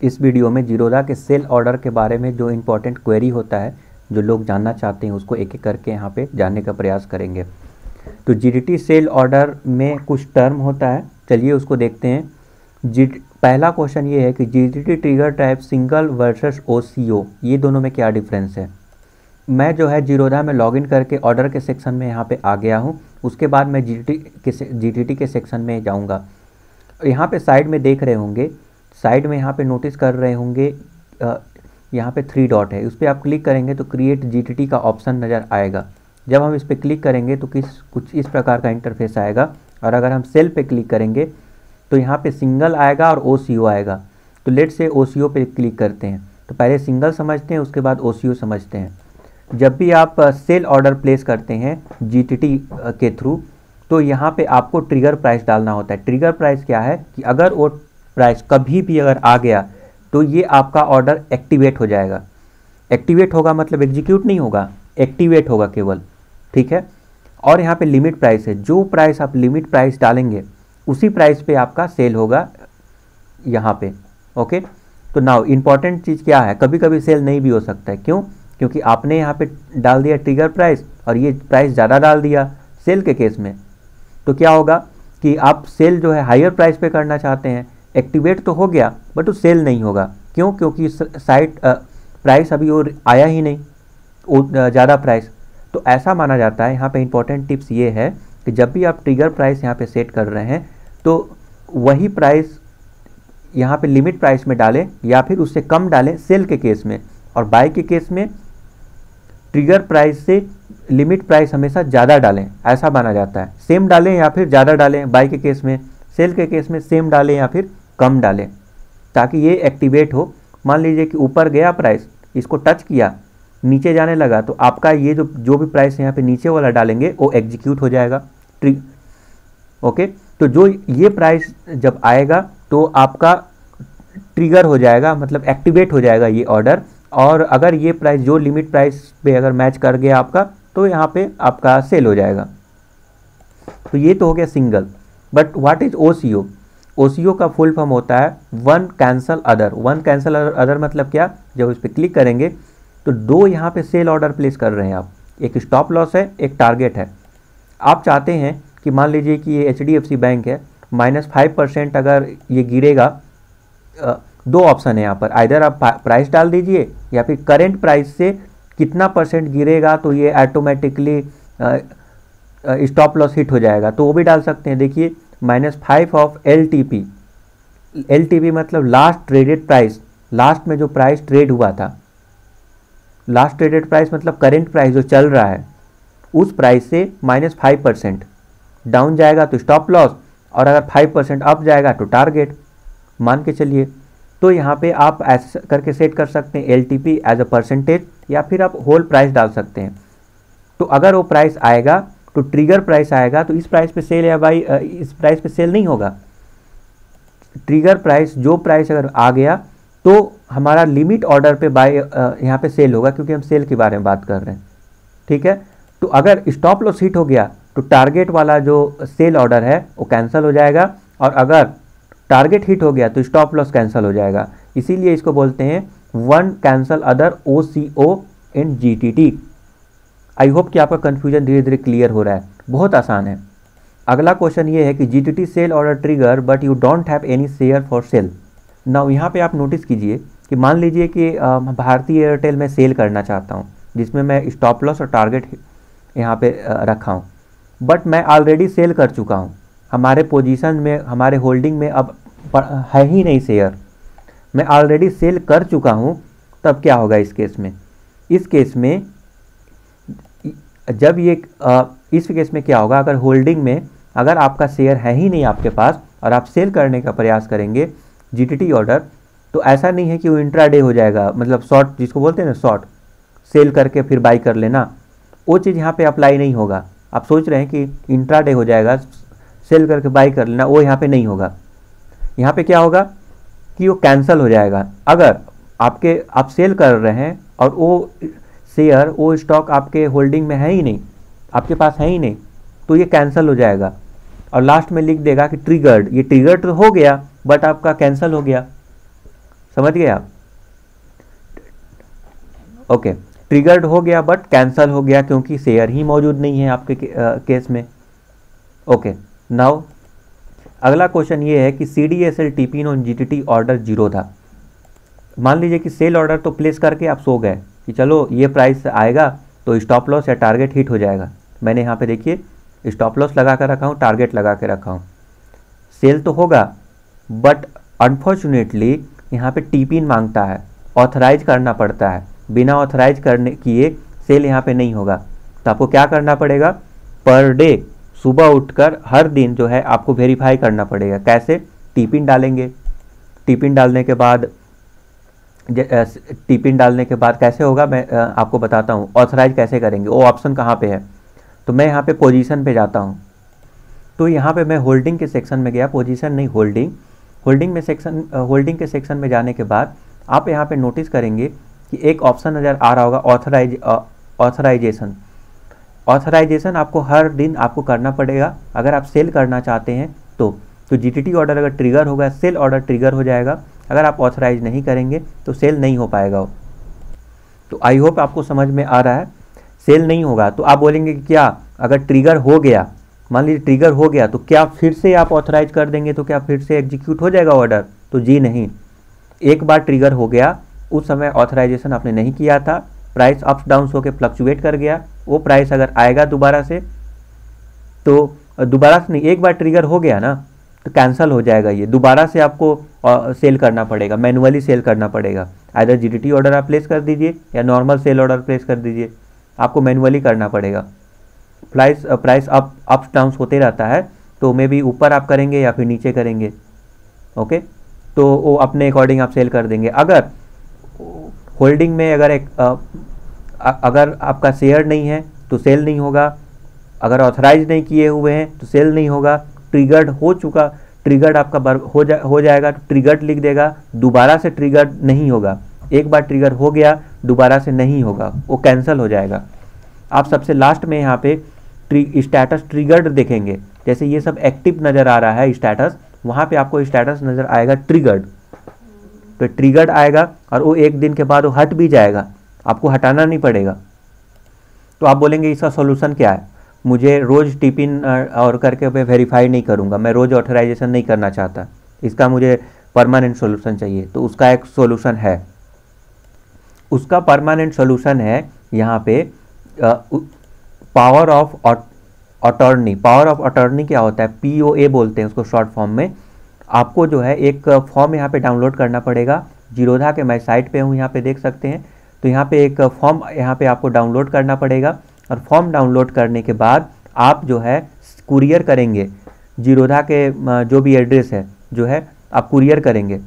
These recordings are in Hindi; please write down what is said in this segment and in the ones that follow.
इस वीडियो में जीरोधा के सेल ऑर्डर के बारे में जो इम्पोर्टेंट क्वेरी होता है, जो लोग जानना चाहते हैं, उसको एक एक करके यहाँ पे जानने का प्रयास करेंगे। तो जीडीटी सेल ऑर्डर में कुछ टर्म होता है, चलिए उसको देखते हैं। पहला क्वेश्चन ये है कि GDT trigger type single versus OCO, ये दोनों में क्या डिफरेंस है। मैं जो है जीरोधा में लॉगिन करके ऑर्डर के सेक्शन में यहाँ पे आ गया हूँ। उसके बाद मैं जीडीटी के सेक्शन में जाऊँगा। यहाँ पे साइड में देख रहे होंगे, साइड में यहाँ पे नोटिस कर रहे होंगे, यहाँ पे 3 डॉट है, उस पर आप क्लिक करेंगे तो क्रिएट जीडीटी का ऑप्शन नज़र आएगा। जब हम इस पर क्लिक करेंगे तो कुछ इस प्रकार का इंटरफेस आएगा। और अगर हम सेल पे क्लिक करेंगे तो यहाँ पे सिंगल आएगा और ओसीओ आएगा। तो लेट से ओसीओ पे क्लिक करते हैं। तो पहले सिंगल समझते हैं, उसके बाद ओसीओ समझते हैं। जब भी आप सेल ऑर्डर प्लेस करते हैं जीडीटी के थ्रू, तो यहाँ पे आपको ट्रिगर प्राइस डालना होता है। ट्रिगर प्राइस क्या है कि अगर वो प्राइस कभी भी अगर आ गया तो ये आपका ऑर्डर एक्टिवेट हो जाएगा। एक्टिवेट होगा मतलब एग्जीक्यूट नहीं होगा, एक्टिवेट होगा केवल, ठीक है। और यहाँ पे लिमिट प्राइस है, जो प्राइस आप लिमिट प्राइस डालेंगे उसी प्राइस पे आपका सेल होगा यहाँ पे, ओके। तो नाउ इम्पॉर्टेंट चीज़ क्या है, कभी कभी सेल नहीं भी हो सकता है। क्यों? क्योंकि आपने यहाँ पे डाल दिया ट्रिगर प्राइस और ये प्राइस ज़्यादा डाल दिया सेल के केस में। तो क्या होगा कि आप सेल जो है हायर प्राइस पे करना चाहते हैं, एक्टिवेट तो हो गया बट वो सेल नहीं होगा। क्यों? क्योंकि साइट प्राइस अभी और आया ही नहीं, ज़्यादा प्राइस। तो ऐसा माना जाता है। यहाँ पे इंपॉर्टेंट टिप्स ये है कि जब भी आप ट्रिगर प्राइस यहाँ पे सेट कर रहे हैं तो वही प्राइस यहाँ पे लिमिट प्राइस में डालें या फिर उससे कम डालें सेल के केस में। और बाय के केस में ट्रिगर प्राइस से लिमिट प्राइस हमेशा ज़्यादा डालें, ऐसा माना जाता है। सेम डालें या फिर ज़्यादा डालें बाय के केस में, सेल के केस में सेम डालें या फिर कम डालें, ताकि ये एक्टिवेट हो। मान लीजिए कि ऊपर गया प्राइस, इसको टच किया, नीचे जाने लगा, तो आपका ये जो भी प्राइस यहाँ पे नीचे वाला डालेंगे वो एग्जीक्यूट हो जाएगा, ओके। तो जो ये प्राइस जब आएगा तो आपका ट्रिगर हो जाएगा, मतलब एक्टिवेट हो जाएगा ये ऑर्डर। और अगर ये प्राइस जो लिमिट प्राइस पे अगर मैच कर गया आपका, तो यहाँ पे आपका सेल हो जाएगा। तो ये तो हो गया single. But what is OCO? OCO का फुल फॉर्म होता है one cancel other. One cancel other मतलब क्या? जब इस पर क्लिक करेंगे तो दो यहाँ पे सेल ऑर्डर प्लेस कर रहे हैं आप, एक स्टॉप लॉस है, एक टारगेट है। आप चाहते हैं कि मान लीजिए कि ये HDFC बैंक है, -5% अगर ये गिरेगा, दो ऑप्शन है यहाँ पर, आइदर आप प्राइस डाल दीजिए या फिर करेंट प्राइस से कितना परसेंट गिरेगा तो ये ऑटोमेटिकली स्टॉप लॉस हिट हो जाएगा, तो वो भी डाल सकते हैं। देखिए -5 ऑफ LTP। LTP मतलब लास्ट ट्रेडेड प्राइस, लास्ट में जो प्राइस ट्रेड हुआ था, लास्ट ट्रेडेड प्राइस मतलब करेंट प्राइस जो चल रहा है, उस प्राइस से -5% डाउन जाएगा तो स्टॉप लॉस, और अगर 5% अप जाएगा तो टारगेट मान के चलिए। तो यहाँ पे आप ऐसे करके सेट कर सकते हैं LTP एज अ परसेंटेज, या फिर आप होल प्राइस डाल सकते हैं। तो अगर वो प्राइस आएगा तो ट्रिगर प्राइस आएगा, तो इस प्राइस पे सेल या बाई, इस प्राइस पे सेल नहीं होगा। ट्रिगर प्राइस जो प्राइस अगर आ गया तो हमारा लिमिट ऑर्डर पे बाय यहाँ पे सेल होगा, क्योंकि हम सेल के बारे में बात कर रहे हैं, ठीक है। तो अगर स्टॉप लॉस हिट हो गया तो टारगेट वाला जो सेल ऑर्डर है वो कैंसिल हो जाएगा, और अगर टारगेट हिट हो गया तो स्टॉप लॉस कैंसिल हो जाएगा। इसीलिए इसको बोलते हैं one cancel other, OCO in GTT। I hope कि आपका कन्फ्यूजन धीरे धीरे क्लियर हो रहा है, बहुत आसान है। अगला क्वेश्चन ये है कि GTT sell order trigger but you don't have any share for sell. Now यहाँ पे आप नोटिस कीजिए कि मान लीजिए कि भारतीय एयरटेल में सेल करना चाहता हूँ, जिसमें मैं स्टॉप लॉस और टारगेट यहाँ पे रखा हूँ, बट मैं ऑलरेडी सेल कर चुका हूँ। हमारे पोजीशन में, हमारे होल्डिंग में अब है ही नहीं शेयर, मैं ऑलरेडी सेल कर चुका हूँ। तब क्या होगा इस केस में? इस केस में जब ये इस केस में क्या होगा, अगर होल्डिंग में अगर आपका शेयर है ही नहीं आपके पास और आप सेल करने का प्रयास करेंगे GTT ऑर्डर, तो ऐसा नहीं है कि वो इंट्राडे हो जाएगा, मतलब शॉर्ट जिसको बोलते हैं ना, शॉर्ट सेल करके फिर बाई कर लेना, वो चीज़ यहाँ पे अप्लाई नहीं होगा। आप सोच रहे हैं कि इंट्राडे हो जाएगा, सेल करके बाई कर लेना, वो यहाँ पे नहीं होगा। यहाँ पे क्या होगा कि वो कैंसिल हो जाएगा। अगर आप सेल कर रहे हैं और वो शेयर, वो स्टॉक आपके होल्डिंग में है ही नहीं, आपके पास है ही नहीं, तो ये कैंसिल हो जाएगा। और लास्ट में लिख देगा कि ट्रिगर्ड, ये ट्रिगर तो हो गया बट आपका कैंसिल हो गया। समझ गए आप? ओके, ट्रिगर्ड हो गया बट कैंसल हो गया क्योंकि शेयर ही मौजूद नहीं है आपके केस में। ओके, नाउ अगला क्वेश्चन ये है कि CDSL TPIN on GTT order zero था। मान लीजिए कि सेल ऑर्डर तो प्लेस करके आप सो गए कि चलो ये प्राइस आएगा तो स्टॉप लॉस या टारगेट हिट हो जाएगा। मैंने यहाँ पे देखिए स्टॉप लॉस लगा कर रखा हूँ, टारगेट लगा के रखा हूँ। सेल तो होगा बट अनफॉर्चुनेटली यहाँ पे टीपिन मांगता है, ऑथराइज करना पड़ता है। बिना ऑथराइज करने किए सेल यहाँ पे नहीं होगा। तो आपको क्या करना पड़ेगा, पर डे सुबह उठकर हर दिन जो है आपको वेरीफाई करना पड़ेगा। कैसे? टीपिन डालेंगे। टीपिन डालने के बाद कैसे होगा मैं आपको बताता हूँ। ऑथराइज कैसे करेंगे, वो ऑप्शन कहाँ पे है? तो मैं यहाँ पे पोजीशन पे जाता हूँ। तो यहाँ पे मैं होल्डिंग के सेक्शन में गया, पोजीशन नहीं होल्डिंग। होल्डिंग के सेक्शन में जाने के बाद आप यहाँ पे नोटिस करेंगे कि एक ऑप्शन नज़र आ रहा होगा ऑथराइजेशन। ऑथराइजेशन आपको हर दिन आपको करना पड़ेगा अगर आप सेल करना चाहते हैं तो GTT ऑर्डर अगर ट्रिगर होगा सेल ऑर्डर ट्रिगर हो जाएगा। अगर आप ऑथराइज नहीं करेंगे तो सेल नहीं हो पाएगा। तो आई होप आपको समझ में आ रहा है। सेल नहीं होगा तो आप बोलेंगे कि क्या अगर ट्रिगर हो गया, मान लीजिए ट्रिगर हो गया तो क्या फिर से आप ऑथराइज कर देंगे तो क्या फिर से एग्जीक्यूट हो जाएगा ऑर्डर? तो जी नहीं। एक बार ट्रिगर हो गया, उस समय ऑथराइजेशन आपने नहीं किया था, प्राइस अप्स डाउन्स होकर फ्लक्चुएट कर गया, वो प्राइस अगर आएगा दोबारा से तो दोबारा से नहीं, एक बार ट्रिगर हो गया ना तो कैंसिल हो जाएगा। ये दोबारा से आपको सेल करना पड़ेगा, मैनुअली सेल करना पड़ेगा। आइदर GTT ऑर्डर आप प्लेस कर दीजिए या नॉर्मल सेल ऑर्डर प्लेस कर दीजिए, आपको मैनुअली करना पड़ेगा। प्राइस अप्स डाउन्स होते रहता है तो मे भी ऊपर आप करेंगे या फिर नीचे करेंगे। ओके, तो वो अपने अकॉर्डिंग आप सेल कर देंगे। अगर होल्डिंग में अगर आपका शेयर नहीं है तो सेल नहीं होगा। अगर ऑथराइज नहीं किए हुए हैं तो सेल नहीं होगा। ट्रिगर्ड हो चुका, ट्रिगर्ड आपका हो जाएगा तो ट्रिगर्ड लिख देगा, दोबारा से ट्रिगर्ड नहीं होगा। एक बार ट्रिगर हो गया दोबारा से नहीं होगा, वो कैंसिल हो जाएगा। आप सबसे लास्ट में यहाँ पे स्टेटस ट्रिगर्ड देखेंगे, जैसे ये सब एक्टिव नज़र आ रहा है स्टेटस, वहाँ पे आपको स्टेटस नज़र आएगा ट्रिगर्ड। तो ट्रिगर्ड आएगा और वो एक दिन के बाद वो हट भी जाएगा, आपको हटाना नहीं पड़ेगा। तो आप बोलेंगे इसका सोल्यूशन क्या है? मुझे रोज़ टिपिन और करके मैं वेरीफाई नहीं करूँगा, मैं रोज़ ऑथराइजेशन नहीं करना चाहता, इसका मुझे परमानेंट सोल्यूशन चाहिए। तो उसका एक सोल्यूशन है, उसका परमानेंट सोल्यूशन है यहाँ पे power of attorney. Power of attorney क्या होता है? POA बोलते हैं उसको शॉर्ट फॉर्म में। आपको जो है एक फॉर्म यहाँ पे डाउनलोड करना पड़ेगा। जीरोधा के मैं साइट पे हूँ, यहाँ पे देख सकते हैं। तो यहाँ पे एक फॉर्म यहाँ पे आपको डाउनलोड करना पड़ेगा और फॉर्म डाउनलोड करने के बाद आप जो है कुरियर करेंगे। जीरोधा के जो भी एड्रेस है जो है आप कुरियर करेंगे।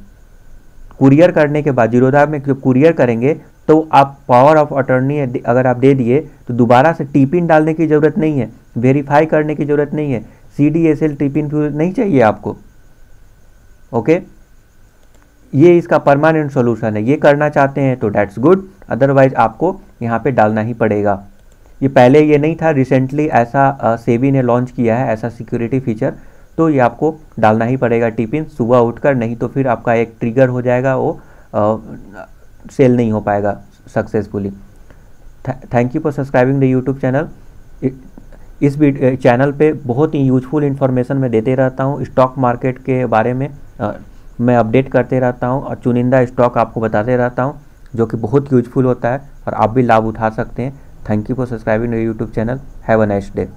कुरियर करने के बाद जीरोधा में जो कुरियर करेंगे तो आप पावर ऑफ अटॉर्नी अगर आप दे दिए तो दोबारा से टिपिन डालने की ज़रूरत नहीं है, वेरीफाई करने की ज़रूरत नहीं है, CDSL टिपिन नहीं चाहिए आपको। ओके, ये इसका परमानेंट सॉल्यूशन है। ये करना चाहते हैं तो डेट्स गुड, अदरवाइज आपको यहाँ पे डालना ही पड़ेगा। ये पहले ये नहीं था, रिसेंटली ऐसा सेबी ने लॉन्च किया है ऐसा सिक्योरिटी फीचर, तो ये आपको डालना ही पड़ेगा टिपिन सुबह उठकर, नहीं तो फिर आपका एक ट्रिगर हो जाएगा, वो सेल नहीं हो पाएगा successfully. Thank you for subscribing the YouTube channel. इस चैनल पे बहुत ही यूजफुल इन्फॉर्मेशन मैं देते रहता हूँ। स्टॉक मार्केट के बारे में मैं अपडेट करते रहता हूँ और चुनिंदा स्टॉक आपको बताते रहता हूँ जो कि बहुत यूजफुल होता है और आप भी लाभ उठा सकते हैं। Thank you for subscribing the YouTube channel. Have a nice day.